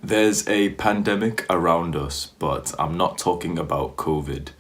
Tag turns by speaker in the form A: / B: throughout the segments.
A: There's a pandemic around us, but I'm not talking about COVID.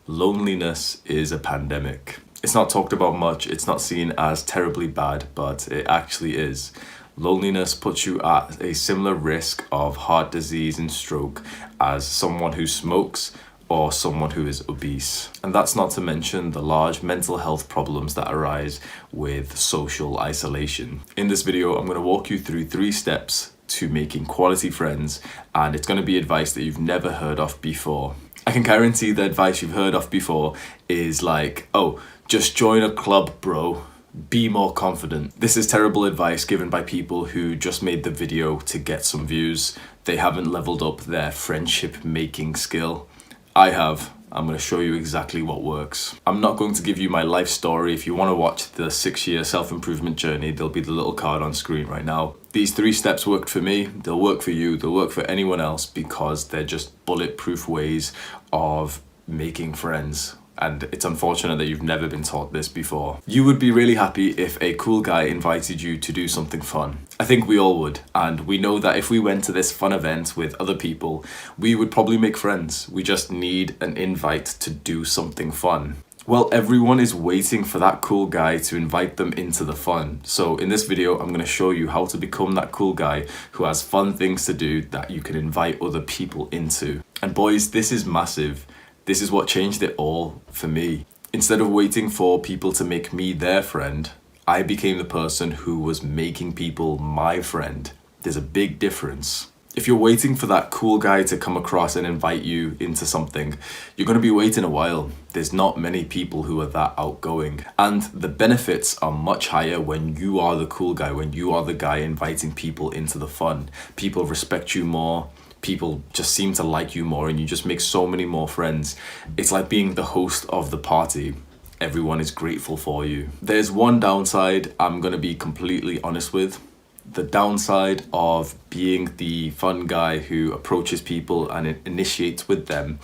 A: Loneliness is a pandemic. It's not talked about much, it's not seen as terribly bad, but it actually is. Loneliness puts you at a similar risk of heart disease and stroke as someone who smokes or someone who is obese. And that's not to mention the large mental health problems that arise with social isolation. In this video, I'm going to walk you through 3 steps to making quality friends, and it's going to be advice that you've never heard of before. I can guarantee the advice you've heard of before is like, oh, just join a club, bro. Be more confident. This is terrible advice given by people who just made the video to get some views. They haven't leveled up their friendship making skill. I have. I'm going to show you exactly what works. I'm not going to give you my life story. If you want to watch the 6-year self-improvement journey, there'll be the little card on screen right now. These 3 steps worked for me. They'll work for you. They'll work for anyone else because they're just bulletproof ways of making friends. And it's unfortunate that you've never been taught this before. You would be really happy if a cool guy invited you to do something fun. I think we all would. And we know that if we went to this fun event with other people, we would probably make friends. We just need an invite to do something fun. Well, everyone is waiting for that cool guy to invite them into the fun. So in this video, I'm going to show you how to become that cool guy who has fun things to do that you can invite other people into. And boys, this is massive. This is what changed it all for me. Instead of waiting for people to make me their friend, I became the person who was making people my friend. There's a big difference. If you're waiting for that cool guy to come across and invite you into something, you're going to be waiting a while. There's not many people who are that outgoing. And the benefits are much higher when you are the cool guy, when you are the guy inviting people into the fun. People respect you more. People just seem to like you more, and you just make so many more friends. It's like being the host of the party. Everyone is grateful for you. There's one downside I'm going to be completely honest with. The downside of being the fun guy who approaches people and initiates with them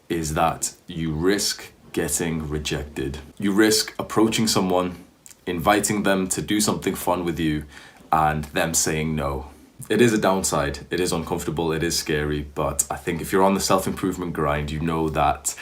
A: is that you risk getting rejected. You risk approaching someone, inviting them to do something fun with you, and them saying no. It is a downside, it is uncomfortable, it is scary, but I think if you're on the self-improvement grind, you know that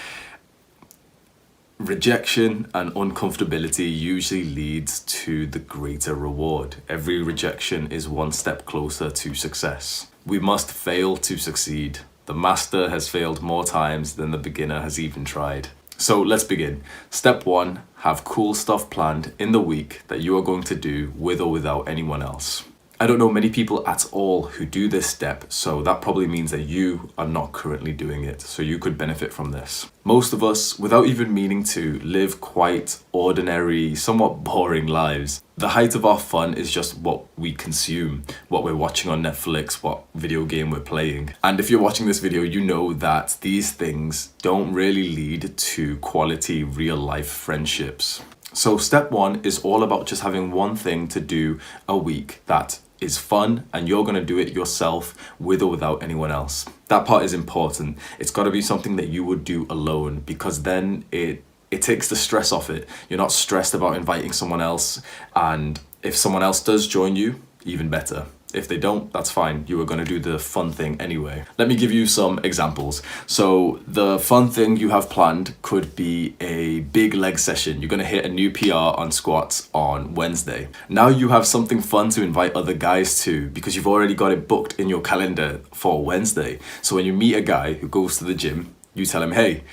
A: rejection and uncomfortability usually leads to the greater reward. Every rejection is one step closer to success. We must fail to succeed. The master has failed more times than the beginner has even tried. So let's begin. Step 1, have cool stuff planned in the week that you are going to do with or without anyone else. I don't know many people at all who do this step, so that probably means that you are not currently doing it, so you could benefit from this. Most of us, without even meaning to, live quite ordinary, somewhat boring lives. The height of our fun is just what we consume, what we're watching on Netflix, what video game we're playing. And if you're watching this video, you know that these things don't really lead to quality real-life friendships. So step 1 is all about just having one thing to do a week that is fun, and you're going to do it yourself with or without anyone else. That part is important. It's got to be something that you would do alone, because then it takes the stress off it. You're not stressed about inviting someone else, and if someone else does join you, even better. If they don't, that's fine. You are going to do the fun thing anyway. Let me give you some examples. So the fun thing you have planned could be a big leg session. You're going to hit a new PR on squats on Wednesday. Now you have something fun to invite other guys to because you've already got it booked in your calendar for Wednesday. So when you meet a guy who goes to the gym, you tell him, hey,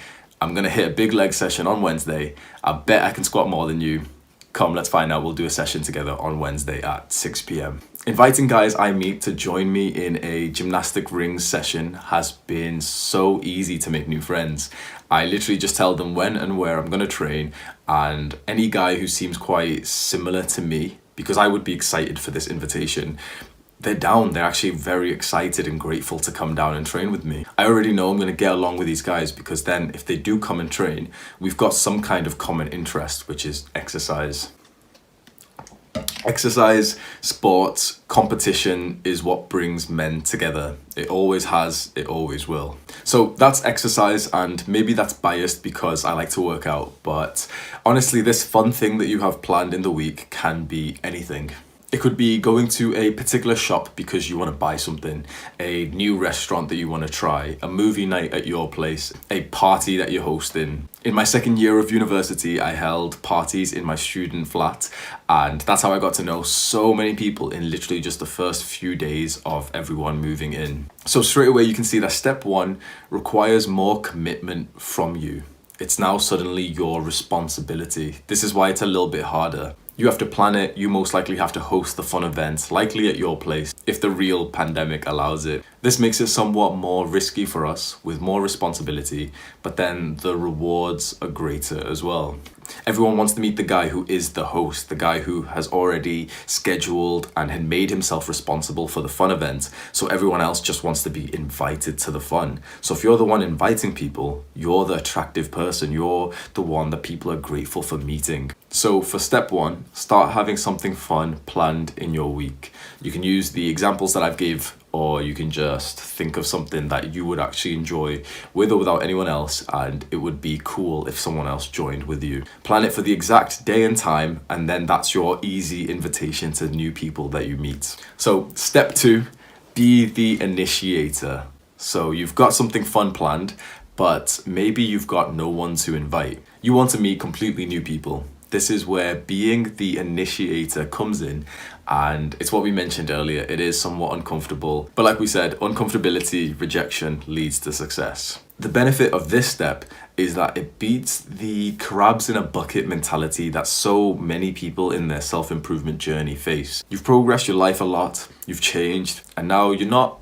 A: I'm going to hit a big leg session on Wednesday. I bet I can squat more than you. Come, let's find out. We'll do a session together on Wednesday at 6 p.m. Inviting guys I meet to join me in a gymnastic rings session has been so easy to make new friends. I literally just tell them when and where I'm going to train, and any guy who seems quite similar to me, because I would be excited for this invitation, they're down. They're actually very excited and grateful to come down and train with me. I already know I'm going to get along with these guys because then if they do come and train, we've got some kind of common interest, which is exercise. Exercise, sports, competition is what brings men together. It always has, it always will. So that's exercise, and maybe that's biased because I like to work out, but honestly, this fun thing that you have planned in the week can be anything. It could be going to a particular shop because you want to buy something, a new restaurant that you want to try, a movie night at your place, a party that you're hosting. In my second year of university, I held parties in my student flat, and that's how I got to know so many people in literally just the first few days of everyone moving in. So straight away you can see that step one requires more commitment from you. It's now suddenly your responsibility. This is why it's a little bit harder. You have to plan it, you most likely have to host the fun events, likely at your place, if the real pandemic allows it. This makes it somewhat more risky for us, with more responsibility, but then the rewards are greater as well. Everyone wants to meet the guy who is the host, the guy who has already scheduled and had made himself responsible for the fun event, so everyone else just wants to be invited to the fun. So if you're the one inviting people, you're the attractive person, you're the one that people are grateful for meeting. So for step one, start having something fun planned in your week. You can use the examples that I've gave, or you can just think of something that you would actually enjoy with or without anyone else, and it would be cool if someone else joined with you. Plan it for the exact day and time, and then that's your easy invitation to new people that you meet. So step two, be the initiator. So you've got something fun planned, but maybe you've got no one to invite. You want to meet completely new people. This is where being the initiator comes in, and it's what we mentioned earlier. It is somewhat uncomfortable, but like we said, uncomfortability, rejection leads to success. The benefit of this step is that it beats the crabs in a bucket mentality that so many people in their self-improvement journey face. You've progressed your life a lot, you've changed, and now you're not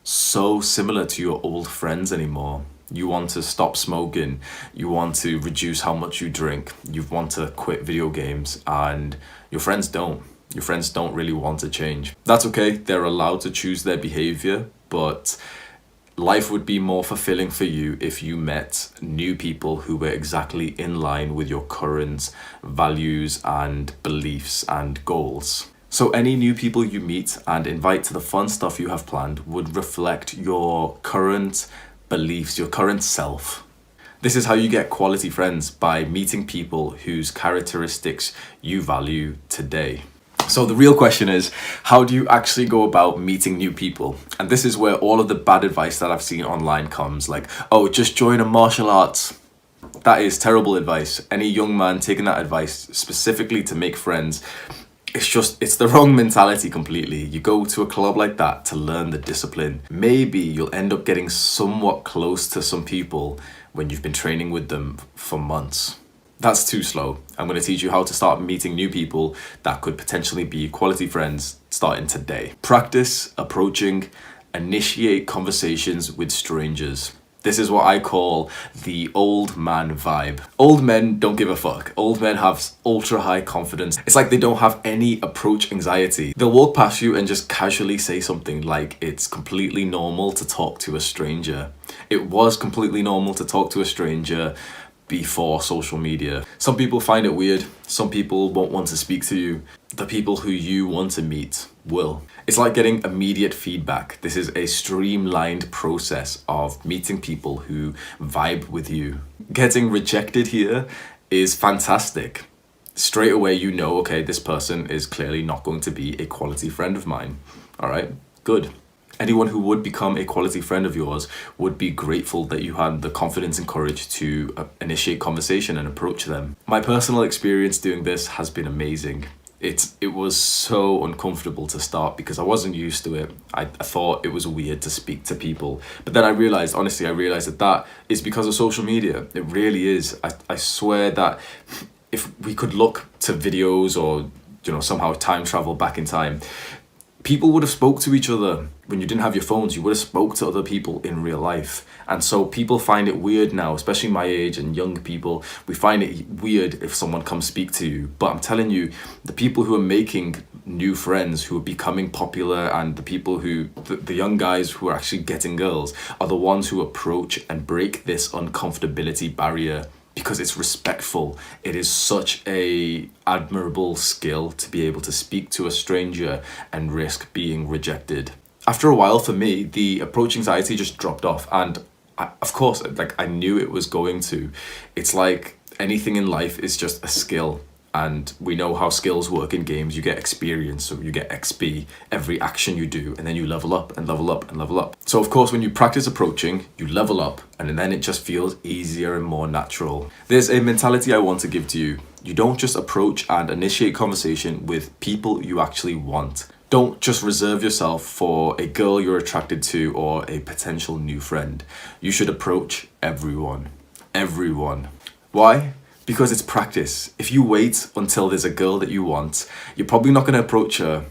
A: so similar to your old friends anymore. You want to stop smoking, you want to reduce how much you drink, you want to quit video games, and your friends don't. Your friends don't really want to change. That's okay, they're allowed to choose their behavior, but life would be more fulfilling for you if you met new people who were exactly in line with your current values and beliefs and goals. So any new people you meet and invite to the fun stuff you have planned would reflect your current beliefs, your current self. This is how you get quality friends, by meeting people whose characteristics you value today. So the real question is, how do you actually go about meeting new people? And this is where all of the bad advice that I've seen online comes, like, oh, just join a martial arts. That is terrible advice. Any young man taking that advice specifically to make friends, it's the wrong mentality completely. You go to a club like that to learn the discipline. Maybe you'll end up getting somewhat close to some people when you've been training with them for months. That's too slow. I'm going to teach you how to start meeting new people that could potentially be quality friends starting today. Practice approaching, initiate conversations with strangers. This is what I call the old man vibe. Old men don't give a fuck. Old men have ultra high confidence. It's like they don't have any approach anxiety. They'll walk past you and just casually say something like it's completely normal to talk to a stranger. It was completely normal to talk to a stranger before social media. Some people find it weird. Some people won't want to speak to you. The people who you want to meet will. It's like getting immediate feedback. This is a streamlined process of meeting people who vibe with you. Getting rejected here is fantastic. Straight away you know, okay, this person is clearly not going to be a quality friend of mine. All right, good. Anyone who would become a quality friend of yours would be grateful that you had the confidence and courage to initiate conversation and approach them. My personal experience doing this has been amazing. It was so uncomfortable to start because I wasn't used to it. I thought it was weird to speak to people. But then I realized that is because of social media. It really is. I swear that if we could look to videos or, somehow time travel back in time, people would have spoke to each other. When you didn't have your phones, you would have spoke to other people in real life. And so people find it weird now, especially my age and young people. We find it weird if someone comes speak to you. But I'm telling you, the people who are making new friends, who are becoming popular, and the people the young guys who are actually getting girls, are the ones who approach and break this uncomfortability barrier. Because it's respectful. It is such a admirable skill to be able to speak to a stranger and risk being rejected. After a while, for me, the approach anxiety just dropped off, and of course, I knew it was going to. It's like anything in life is just a skill, And we know how skills work in games. You get experience, so you get XP every action you do, and then you level up and level up and level up. So of course, when you practice approaching, you level up, and then it just feels easier and more natural. There's a mentality I want to give to you. You don't just approach and initiate conversation with people you actually want. Don't just reserve yourself for a girl you're attracted to or a potential new friend. You should approach everyone. Everyone. Why? Because it's practice. If you wait until there's a girl that you want, you're probably not going to approach her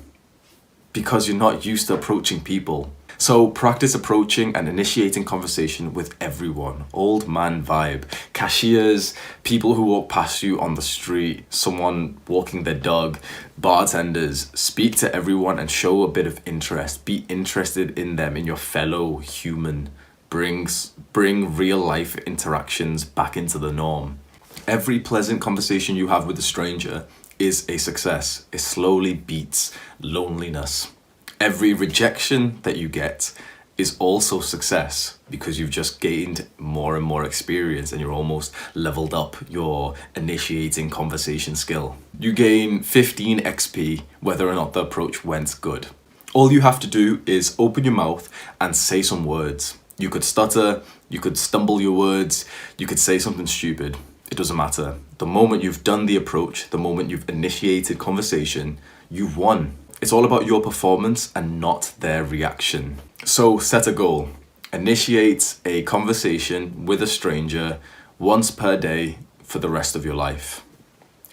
A: because you're not used to approaching people. So practice approaching and initiating conversation with everyone. Old man vibe. Cashiers, people who walk past you on the street, someone walking their dog, bartenders. Speak to everyone and show a bit of interest. Be interested in them, in your fellow human. Bring real life interactions back into the norm. Every pleasant conversation you have with a stranger is a success. It slowly beats loneliness. Every rejection that you get is also success because you've just gained more and more experience and you're almost leveled up your initiating conversation skill. You gain 15 XP whether or not the approach went good. All you have to do is open your mouth and say some words. You could stutter, you could stumble your words, you could say something stupid. It doesn't matter. The moment you've done the approach, the moment you've initiated conversation, you've won. It's all about your performance and not their reaction. So set a goal. Initiate a conversation with a stranger once per day for the rest of your life.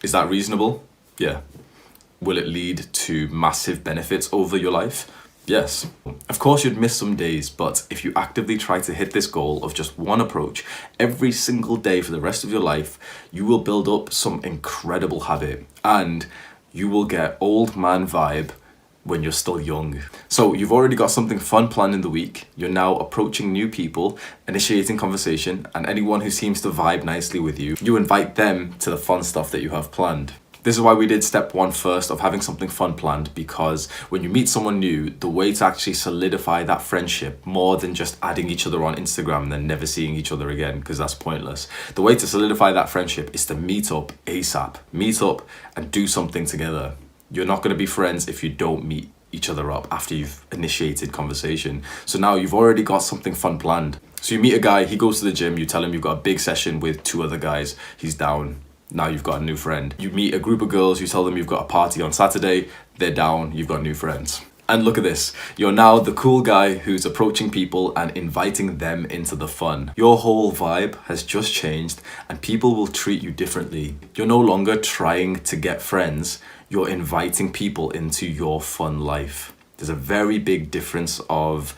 A: Is that reasonable? Yeah. Will it lead to massive benefits over your life? Yes. Of course you'd miss some days, but if you actively try to hit this goal of just one approach every single day for the rest of your life, you will build up some incredible habit and you will get old man vibe when you're still young. So you've already got something fun planned in the week. You're now approaching new people, initiating conversation, and anyone who seems to vibe nicely with you, you invite them to the fun stuff that you have planned. This is why we did step 1 first of having something fun planned, because when you meet someone new, the way to actually solidify that friendship more than just adding each other on Instagram and then never seeing each other again, because that's pointless. The way to solidify that friendship is to meet up ASAP. Meet up and do something together. You're not going to be friends if you don't meet each other up after you've initiated conversation. So now you've already got something fun planned. So you meet a guy, he goes to the gym, you tell him you've got a big session with 2 other guys, he's down. Now you've got a new friend. You meet a group of girls, you tell them you've got a party on Saturday, they're down, you've got new friends. And look at this, you're now the cool guy who's approaching people and inviting them into the fun. Your whole vibe has just changed and people will treat you differently. You're no longer trying to get friends, you're inviting people into your fun life. There's a very big difference of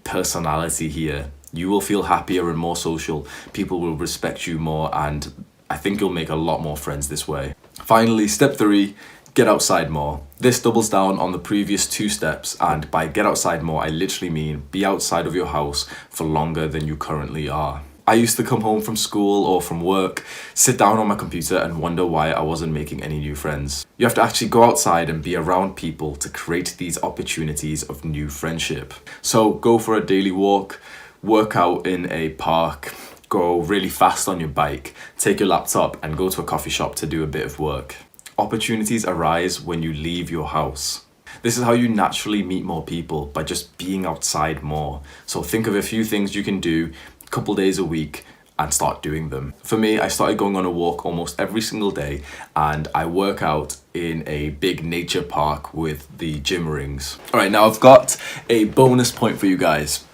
A: personality here. You will feel happier and more social, people will respect you more, and I think you'll make a lot more friends this way. Finally, step 3, get outside more. This doubles down on the previous 2 steps, and by get outside more, I literally mean be outside of your house for longer than you currently are. I used to come home from school or from work, sit down on my computer and wonder why I wasn't making any new friends. You have to actually go outside and be around people to create these opportunities of new friendship. So go for a daily walk, work out in a park, go really fast on your bike, take your laptop and go to a coffee shop to do a bit of work. Opportunities arise when you leave your house. This is how you naturally meet more people, by just being outside more. So think of a few things you can do a couple days a week and start doing them. For me, I started going on a walk almost every single day and I work out in a big nature park with the gym rings. All right, now I've got a bonus point for you guys.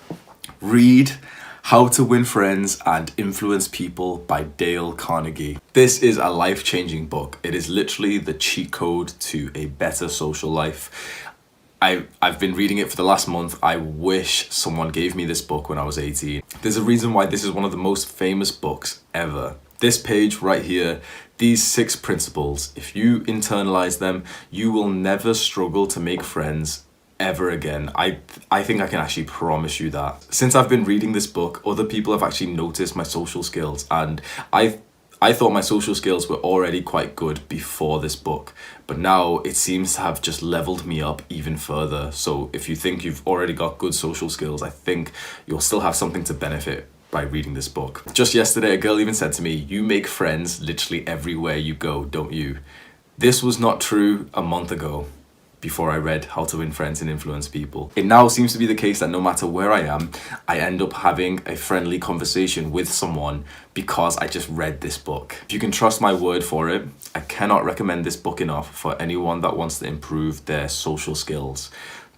A: Read How to Win Friends and Influence People by Dale Carnegie. This is a life-changing book. It is literally the cheat code to a better social life. I've been reading it for the last month. I wish someone gave me this book when I was 18. There's a reason why this is one of the most famous books ever. This page right here, these 6 principles, if you internalize them, you will never struggle to make friends ever again. I think I can actually promise you that. Since I've been reading this book, other people have actually noticed my social skills, and I thought my social skills were already quite good before this book, but now it seems to have just leveled me up even further. So if you think you've already got good social skills, I think you'll still have something to benefit by reading this book. Just yesterday, a girl even said to me, "You make friends literally everywhere you go, don't you?" This was not true a month ago, before I read How to Win Friends and Influence People. It now seems to be the case that no matter where I am, I end up having a friendly conversation with someone because I just read this book. If you can trust my word for it, I cannot recommend this book enough for anyone that wants to improve their social skills.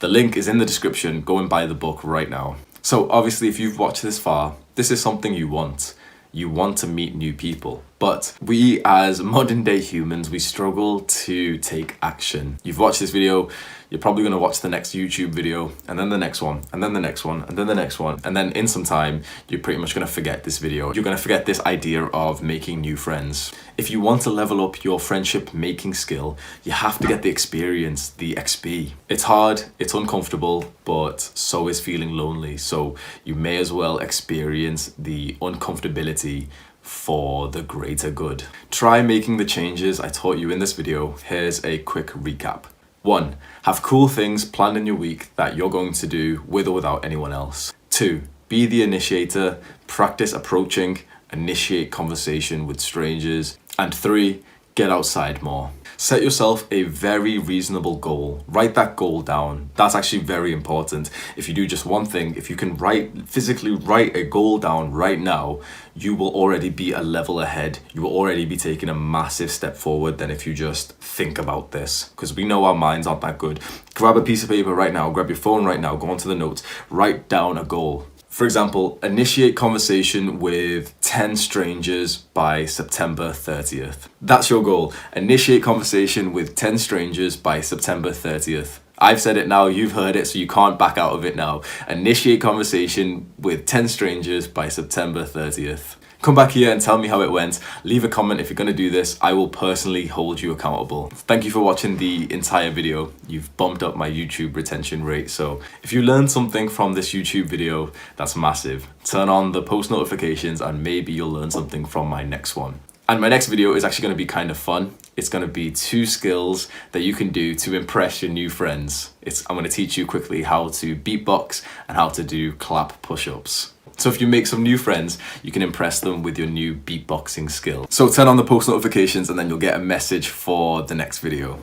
A: The link is in the description. Go and buy the book right now. So obviously, if you've watched this far, this is something you want. You want to meet new people. But we as modern day humans, we struggle to take action. You've watched this video, you're probably gonna watch the next YouTube video, and then the next one, and then the next one, and then the next one. And then in some time, you're pretty much gonna forget this video. You're gonna forget this idea of making new friends. If you want to level up your friendship making skill, you have to get the experience, the XP. It's hard, it's uncomfortable, but so is feeling lonely. So you may as well experience the uncomfortability for the greater good. Try making the changes I taught you in this video. Here's a quick recap. 1. Have cool things planned in your week that you're going to do with or without anyone else. 2. Be the initiator. Practice approaching, initiate conversation with strangers. And 3. Get outside more. Set yourself a very reasonable goal. Write that goal down. That's actually very important. If you do just one thing, if you can physically write a goal down right now, you will already be a level ahead. You will already be taking a massive step forward than if you just think about this. Because we know our minds aren't that good. Grab a piece of paper right now, grab your phone right now, go onto the notes, write down a goal. For example, initiate conversation with 10 strangers by September 30th. That's your goal. Initiate conversation with 10 strangers by September 30th. I've said it now, you've heard it, so you can't back out of it now. Initiate conversation with 10 strangers by September 30th. Come back here and tell me how it went. Leave a comment if you're going to do this. I will personally hold you accountable. Thank you for watching the entire video. You've bumped up my YouTube retention rate. So if you learned something from this YouTube video, that's massive. Turn on the post notifications and maybe you'll learn something from my next one. And my next video is actually going to be kind of fun. It's going to be 2 skills that you can do to impress your new friends. I'm going to teach you quickly how to beatbox and how to do clap push-ups. So if you make some new friends, you can impress them with your new beatboxing skill. So turn on the post notifications and then you'll get a message for the next video.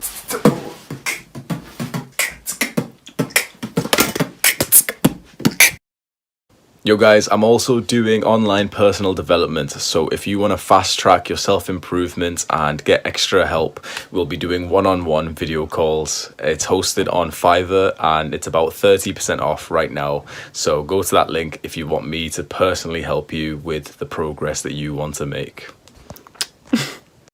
A: Yo guys, I'm also doing online personal development, so if you want to fast track your self-improvement and get extra help, we'll be doing one-on-one video calls. It's hosted on Fiverr and it's about 30% off right now, so go to that link if you want me to personally help you with the progress that you want to make.